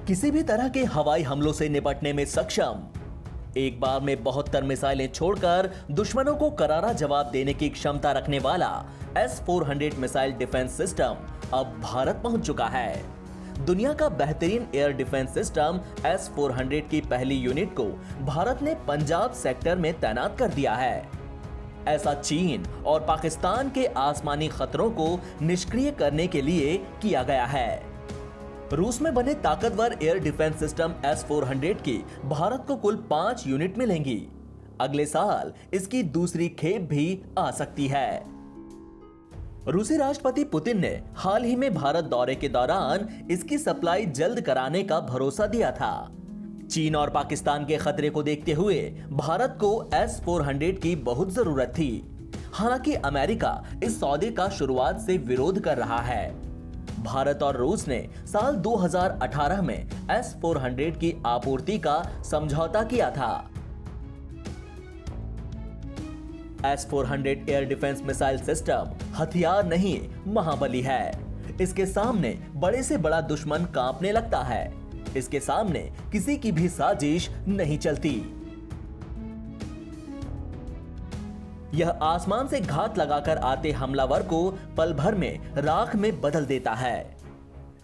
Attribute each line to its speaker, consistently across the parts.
Speaker 1: किसी भी तरह के हवाई हमलों से निपटने में सक्षम, एक बार में 72 मिसाइलें छोड़कर दुश्मनों को करारा जवाब देने की क्षमता रखने वाला S-400 मिसाइल डिफेंस सिस्टम अब भारत पहुंच चुका है। दुनिया का बेहतरीन एयर डिफेंस सिस्टम S-400 की पहली यूनिट को भारत ने पंजाब सेक्टर में तैनात कर दिया है। ऐसा चीन और पाकिस्तान के आसमानी खतरों को निष्क्रिय करने के लिए किया गया है। रूस में बने ताकतवर एयर डिफेंस सिस्टम S-400 की भारत को कुल 5 यूनिट मिलेंगी। अगले साल इसकी दूसरी खेप भी आ सकती है। रूसी राष्ट्रपति पुतिन ने हाल ही में भारत दौरे के दौरान इसकी सप्लाई जल्द कराने का भरोसा दिया था। चीन और पाकिस्तान के खतरे को देखते हुए भारत को S-400 की बहुत जरूरत थी। हालांकि अमेरिका इस सौदे का शुरुआत से विरोध कर रहा है। भारत और रूस ने साल 2018 में S-400 की आपूर्ति का समझौता किया था। S-400 air defence missile system हथियार नहीं, महाबली है। इसके सामने बड़े से बड़ा दुश्मन कांपने लगता है। इसके सामने किसी की भी साजिश नहीं चलती। यह आसमान से घात लगाकर आते हमलावर को पल भर में राख में बदल देता है।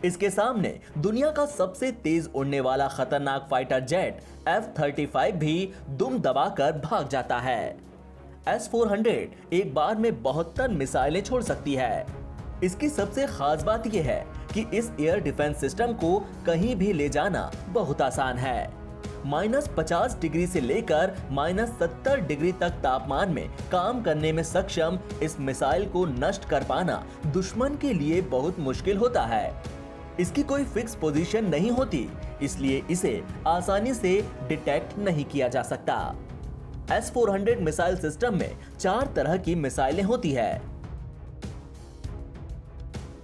Speaker 1: इसके सामने दुनिया का सबसे तेज उड़ने वाला खतरनाक फाइटर जेट F-35 भी दुम दबाकर भाग जाता है। S-400 एक बार में 72 मिसाइलें छोड़ सकती है। इसकी सबसे खास बात यह है कि इस एयर डिफेंस सिस्टम को कहीं भी ले जाना बहुत आसान है। -50 डिग्री से लेकर -70 डिग्री तक तापमान में काम करने में सक्षम इस मिसाइल को नष्ट कर पाना दुश्मन के लिए बहुत मुश्किल होता है। इसकी कोई फिक्स पोजीशन नहीं होती, इसलिए इसे आसानी से डिटेक्ट नहीं किया जा सकता। S-400 मिसाइल सिस्टम में 4 तरह की मिसाइलें होती है,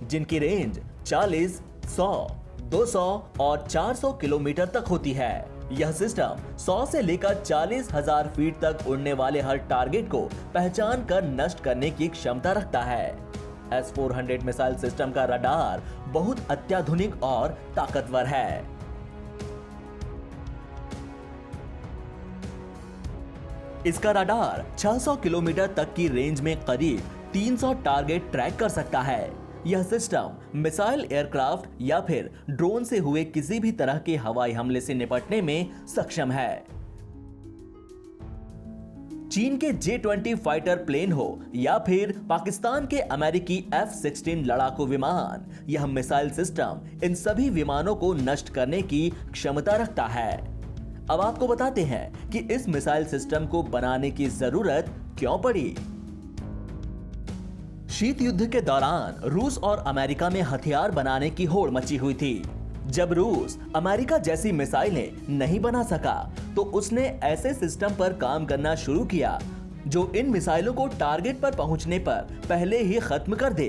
Speaker 1: जिनकी रेंज 40, 100, 200 और 400 किलोमीटर तक होती है। यह सिस्टम 100 से लेकर 40,000 फीट तक उड़ने वाले हर टारगेट को पहचान कर नष्ट करने की क्षमता रखता है। S-400 मिसाइल सिस्टम का रडार बहुत अत्याधुनिक और ताकतवर है। इसका रडार 600 किलोमीटर तक की रेंज में करीब 300 टारगेट ट्रैक कर सकता है। यह सिस्टम मिसाइल, एयरक्राफ्ट या फिर ड्रोन से हुए किसी भी तरह के हवाई हमले से निपटने में सक्षम है। चीन के J-20 फाइटर प्लेन हो या फिर पाकिस्तान के अमेरिकी F-16 लड़ाकू विमान, यह मिसाइल सिस्टम इन सभी विमानों को नष्ट करने की क्षमता रखता है। अब आपको बताते हैं कि इस मिसाइल सिस्टम को बनाने की जरूरत क्यों पड़ी। शीत युद्ध के दौरान रूस और अमेरिका में हथियार बनाने की होड़ मची हुई थी। जब रूस अमेरिका जैसी मिसाइलें नहीं बना सका तो उसने ऐसे सिस्टम पर काम करना शुरू किया जो इन मिसाइलों को टारगेट पर पहुंचने पर पहले ही खत्म कर दे।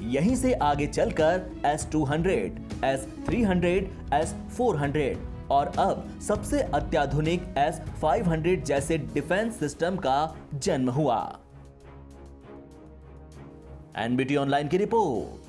Speaker 1: यहीं से आगे चलकर S-200, S-300, S-400 और अब सबसे अत्याधुनिक S-500 जैसे डिफेंस सिस्टम का जन्म हुआ। NBT ऑनलाइन की रिपोर्ट।